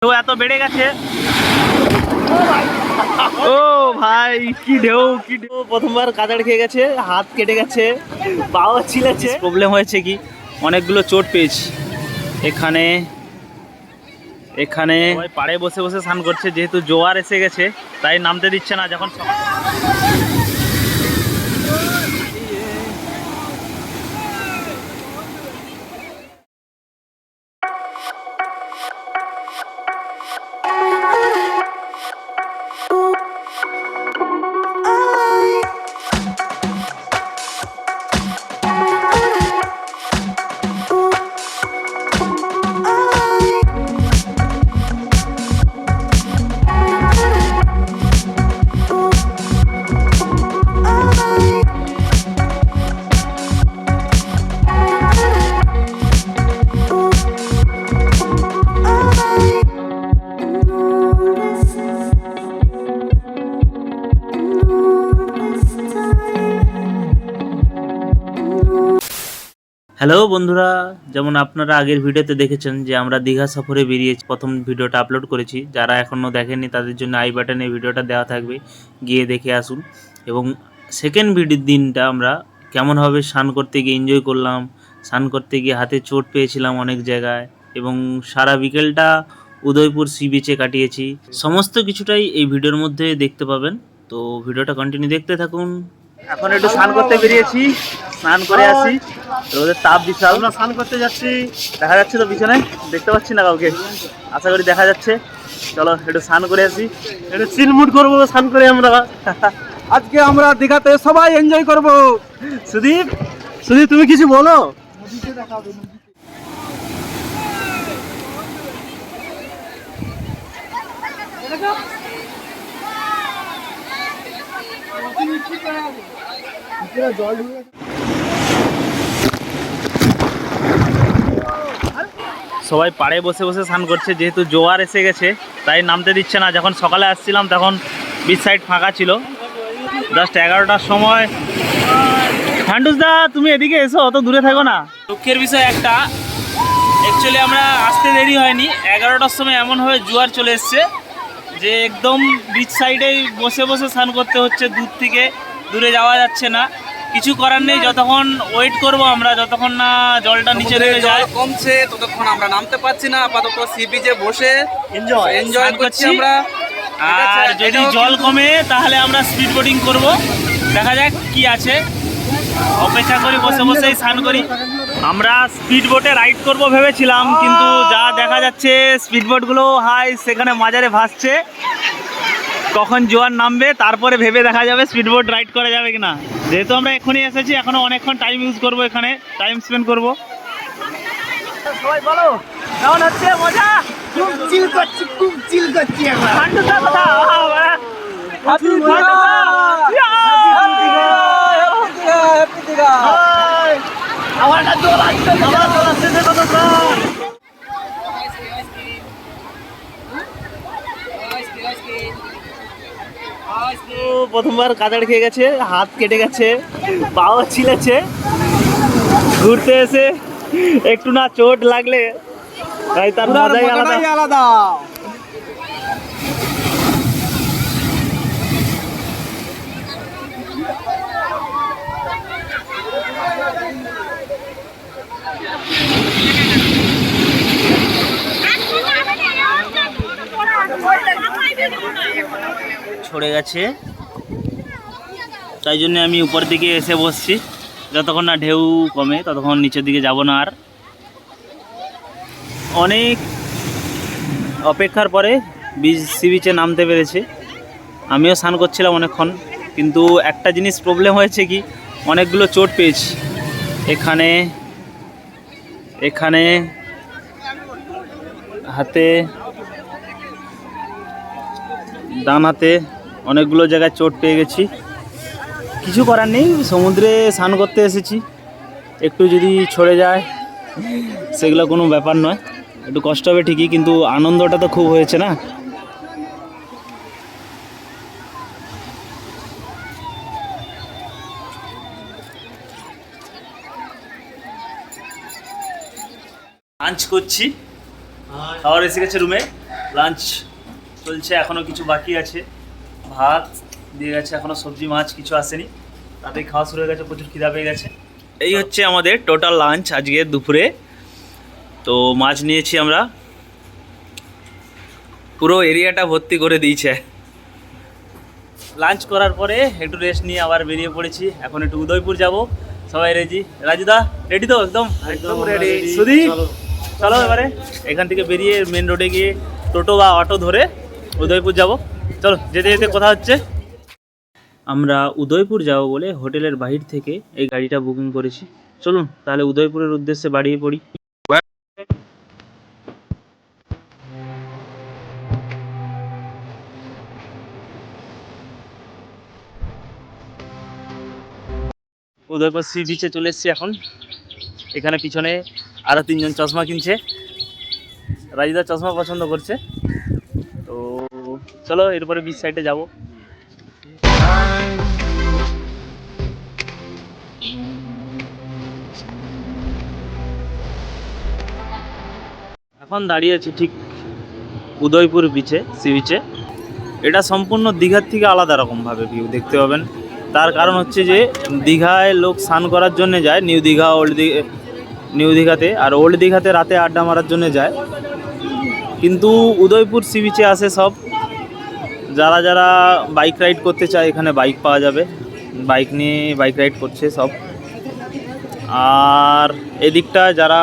ঢেউ এত বেড়ে গেছে। ও ভাই কি ঢেউ কি ঢেউ! প্রথমবার কাদাড় খেয়ে গেছে, হাত কেটে গেছে, পাও ছিলেছে। প্রবলেম হয়েছে কি, অনেকগুলো চোট পেয়েছি। এখানে এখানে পাড়ে বসে বসে স্নান করছে, যেহেতু জোয়ার এসে গেছে তাই নামতে দিচ্ছে না। যখন হ্যালো বন্ধুরা, যেমন আপনারা আগের ভিডিওতে দেখেছেন যে আমরা দীঘা সফরে বেরিয়েছি, প্রথম ভিডিওটা আপলোড করেছি। যারা এখনও দেখেননি তাদের জন্য আই বাটনে ভিডিওটা দেওয়া থাকবে, গিয়ে দেখে আসুন। এবং সেকেন্ড ভিডিওর দিনটা আমরা কেমনভাবে স্নান করতে গিয়ে এনজয় করলাম, স্নান করতে গিয়ে হাতে চোট পেয়েছিলাম অনেক জায়গায়, এবং সারা বিকেলটা উদয়পুর সি বিচে কাটিয়েছি। সমস্ত কিছুটাই এই ভিডিওর মধ্যে দেখতে পাবেন, তো ভিডিওটা কন্টিনিউ দেখতে থাকুন। এখন একটু স্নান করতে বেরিয়েছি, স্নান করে আসি। রোদের তাপ বিশাল, আমরা স্নান করতে যাচ্ছি। দেখা যাচ্ছে তো পিছনে, দেখতে পাচ্ছি না কাউকে, আশা করি দেখা যাচ্ছে। চলো একটু স্নান করে আসি, একটু চিলমুট করবো স্নান করে আমরা। আজকে আমরা দীঘাতে সবাই এনজয় করব। সুদীপ, সুদীপ তুমি কিছু বলো। সবাই পাড়ে বসে বসে স্নান করছে, যেহেতু জোয়ার এসে গেছে তাই নামতে দিচ্ছে না। যখন সকালে আসছিলাম তখন বিচ সাইড ফাঁকা ছিল। জাস্ট 11টার সময়। ফান্ডুস দা তুমি এদিকে এসো, অত দূরে থাকো না। দুঃখের বিষয় একটা, অ্যাকচুয়ালি আমরা আসতে দেরি হয়নি, 11টার সময় এমনভাবে জোয়ার চলে এসছে যে একদম বিচ সাইডেই বসে বসে স্নান করতে হচ্ছে। দূর থেকে দূরে যাওয়া যাচ্ছে না, কিছু করার নেই। যতক্ষণ ওয়েট করব আমরা, যতক্ষণ না জলটা নিচে নেমে যায়, কমছে ততক্ষণ আমরা নামতে পারছি না। আপাতত সি বিচে বসে এনজয় করছি আমরা। আর যদি জল কমে তাহলে আমরা স্পিড বোটিং করব। দেখা যাক কি আছে, অপেক্ষা করি, বসে বসেই স্নান করি। আমরা স্পিড বোটে রাইড করব ভেবেছিলাম, কিন্তু যা দেখা যাচ্ছে স্পিড বোটগুলো হাই সেখানে মাঝারে ভাসছে। কখন জোয়ার নামবে তারপরে ভেবে দেখা যাবে স্পিড বোট রাইড করা যাবে কিনা। যেহেতু আমরা এখনই এসেছি, এখনো অনেকক্ষণ টাইম ইউজ করবো, এখানে টাইম স্পেন্ড করব। সবাই বলো কেমন হচ্ছে মজা? খুব চিল করছি, খুব চিল করছি আমরা। প্রথমবার কাদাড় খেয়ে গেছে, হাত কেটে গেছে, পাও ছিলেছে। ঘুরতে এসে একটু না চোট লাগলে তাই তার মজাই আলাদা। ছড়ে গেছে, তাই জন্য আমি উপর দিকে এসে বসছি। যতক্ষণ না ঢেউ কমে ততক্ষণ নিচের দিকে যাব না। আর অনেক অপেক্ষার পরে সি বিচে নামতে পেরেছে। আমিও স্নান করছিলাম অনেকক্ষণ, কিন্তু একটা জিনিস প্রবলেম হয়েছে কি, অনেকগুলো চোট পেয়েছি। এখানে এখানে হাতে, ডান হাতে অনেকগুলো জায়গায় চোট পেয়ে গেছি। কিছু করার নেই, সমুদ্রে স্নান করতে এসেছি, একটু যদি ছড়ে যায় সেগুলো কোনো ব্যাপার নয়। একটু কষ্ট হবে ঠিকই, কিন্তু আনন্দটা তো খুব হয়েছে না। লাঞ্চ করছি, খাবার এসে গেছে রুমে। লাঞ্চ চলছে, এখনও কিছু বাকি আছে। ভাত দিয়ে গেছে, এখনও সবজি মাছ কিছু আসেনি, তাতেই খাওয়া শুরু হয়ে গেছে, প্রচুর খিদা পেয়ে গেছে। এই হচ্ছে আমাদের টোটাল লাঞ্চ আজকে দুপুরে। তো মাছ নিয়েছি আমরা, পুরো এরিয়াটা ভর্তি করে দিয়েছে। লাঞ্চ করার পরে একটু রেস্ট নিয়ে আবার বেরিয়ে পড়েছি। এখন একটু উদয়পুর যাব। সবাই রেডি? রাজুদা রেডি তো? একদম একদম রেডি। সুধি চলো এবারে এখান থেকে বেরিয়ে মেন রোডে গিয়ে টোটো বা অটো ধরে উদয়পুর যাব। চলো, যেতে যেতে কথা হচ্ছে। আমরা উদয়পুর যাব বলে হোটেলের বাহির থেকে এই গাড়িটা বুকিং করেছি। চলুন তাহলে উদয়পুরের উদ্দেশ্যে বাড়িয়ে পড়ি। উদয়পুর সি বিচে চলে এসেছি এখন। এখানে পিছনে আরও 3জন চশমা কিনছে। রাজিদা চশমা পছন্দ করছে। তো চলো এরপরে বিচ সাইডে যাব। এখন দাঁড়িয়ে আছি ঠিক উদয়পুর বিচে, সি বিচে। এটা সম্পূর্ণ দীঘার থেকে আলাদা রকমভাবে ভিউ দেখতে পাবেন। তার কারণ হচ্ছে যে দীঘায় লোক স্নান করার জন্য যায়, নিউ দীঘা নিউ দীঘাতে, আর ওল্ড দীঘাতে রাতে আড্ডা মারার জন্য যায়। কিন্তু উদয়পুর সি বিচে আসে সব যারা যারা বাইক রাইড করতে চায়, এখানে বাইক পাওয়া যাবে, বাইক নিয়ে বাইক রাইড করছে সব। আর এদিকটা যারা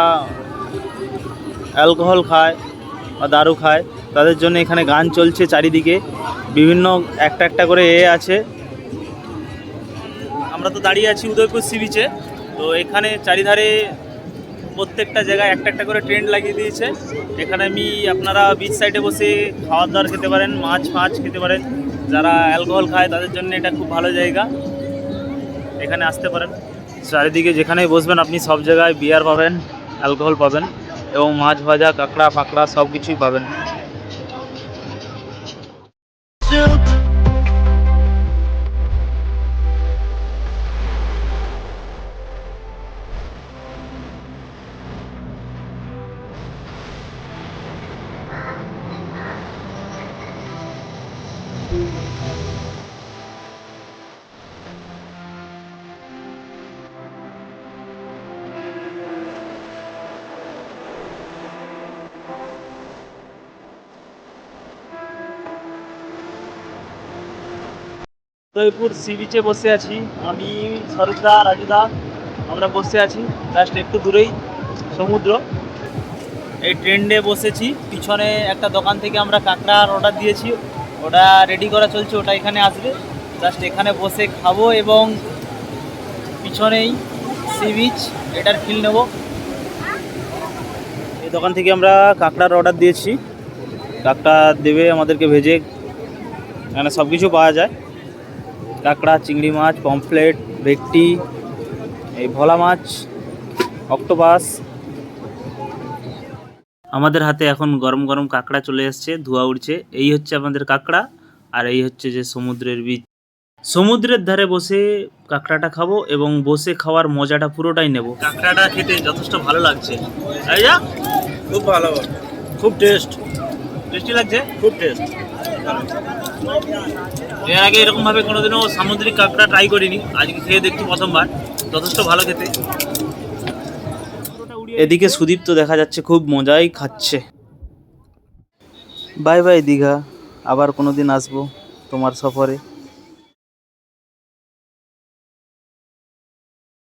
অ্যালকোহল খায় বা দারু খায় তাদের জন্য এখানে গান চলছে চারিদিকে, বিভিন্ন একটা একটা করে আছে। আমরা তো দাঁড়িয়ে আছি উদয়পুর সি বিচে। তো এখানে চারিধারে প্রত্যেকটা জায়গায় একটা একটা করে ট্রেন্ড লাগিয়ে দিয়েছে। এখানে আপনারা বিচ সাইডে বসে খাওয়ার দাওয়ার খেতে পারেন, মাছ ফাছ খেতে পারেন। যারা অ্যালকোহল খায় তাদের জন্য এটা খুব ভালো জায়গা, এখানে আসতে পারেন। চারিদিকে যেখানেই বসবেন আপনি সব জায়গায় বিয়ার পাবেন, অ্যালকোহল পাবেন, এবং মাছ ভাজা, কাঁকড়া ফাঁকড়া সব কিছুই পাবেন। উদয়পুর সি বিচে বসে আছি আমি, সরুদা, রাজুদা, আমরা বসে আছি জাস্ট একটু দূরেই সমুদ্র। এই ট্রেন্ডে বসেছি, পিছনে একটা দোকান থেকে আমরা কাঁকড়ার অর্ডার দিয়েছি, ওটা রেডি করা চলছে, ওটা এখানে আসবে। জাস্ট এখানে বসে খাবো এবং পিছনেই সি বিচ, এটার ফিল নেব। এই দোকান থেকে আমরা কাঁকড়ার অর্ডার দিয়েছি, কাঁকড়া দেবে আমাদেরকে ভেজে। এখানে সব কিছু পাওয়া যায়, কাঁকড়া, চিংড়ি মাছ, পমফ্লেট, ভেটকি, এই ভোলা মাছ, অক্টোপাস। আমাদের হাতে এখন গরম গরম কাঁকড়া চলে এসছে, ধোয়া উঠছে। এই হচ্ছে আমাদের কাঁকড়া, আর এই হচ্ছে যে সমুদ্রের বীচ। সমুদ্রের ধারে বসে কাঁকড়াটা খাবো এবং বসে খাওয়ার মজাটা পুরোটাই নেব। কাঁকড়াটা খেতে যথেষ্ট ভালো লাগছে, তাই না? খুব ভালো, খুব টেস্টি লাগছে, খুব টেস্ট। এর আগে এরকমভাবে কোনোদিনও সামুদ্রিক কাঁকড়া ট্রাই করিনি, আজকে খেয়ে দেখছি প্রথমবার, যথেষ্ট ভালো খেতে। এদিকে সুদীপ্ত দেখা যাচ্ছে খুব মজাই খাচ্ছে। বাই বাই দীঘা, আবার কোনোদিন আসবো তোমার সফরে।